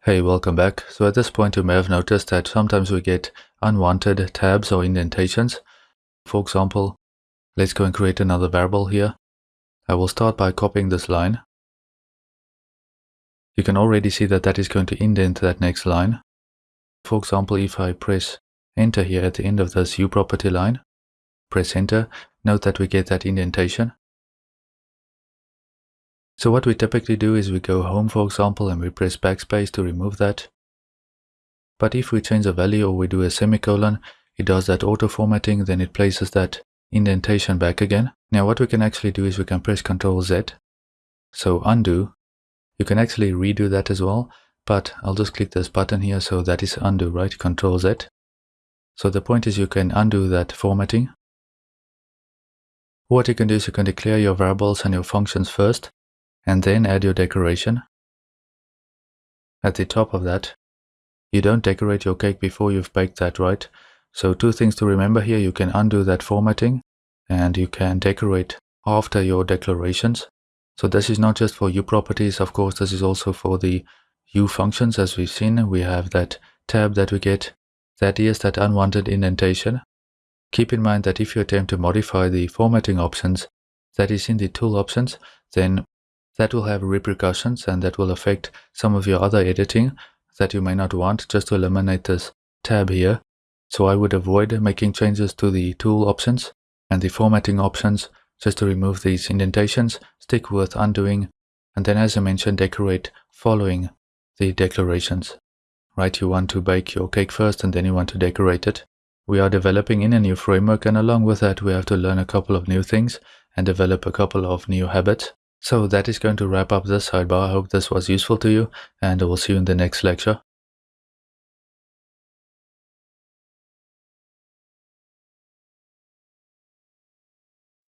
Hey, welcome back. So at this point you may have noticed that sometimes we get unwanted tabs or indentations. For example, let's go and create another variable here. I will start by copying this line. You can already see that that is going to indent that next line. For example, if I press enter here at the end of this uProperty line, press enter, note that we get that indentation. So what we typically do is we go home, for example, and we press backspace to remove that. But if we change a value or we do a semicolon, it does that auto formatting, then it places that indentation back again. Now what we can actually do is we can press Ctrl Z. So undo. You can actually redo that as well, but I'll just click this button here, so that is undo, right? Ctrl Z. So the point is you can undo that formatting. What you can do is you can declare your variables and your functions first, and then add your decoration. At the top of that, you don't decorate your cake before you've baked that, right? So two things to remember here: you can undo that formatting and you can decorate after your declarations. So this is not just for uProperties, of course, this is also for the uFunctions. As we've seen, we have that tab that we get, that is that unwanted indentation. Keep in mind that if you attempt to modify the formatting options that is in the tool options, then that will have repercussions and that will affect some of your other editing that you may not want, just to eliminate this tab here. So I would avoid making changes to the tool options and the formatting options just to remove these indentations. Stick with undoing, and then, as I mentioned, decorate following the declarations. Right, you want to bake your cake first and then you want to decorate it. We are developing in a new framework, and along with that we have to learn a couple of new things and develop a couple of new habits. So that is going to wrap up this sidebar. I hope this was useful to you, and I will see you in the next lecture.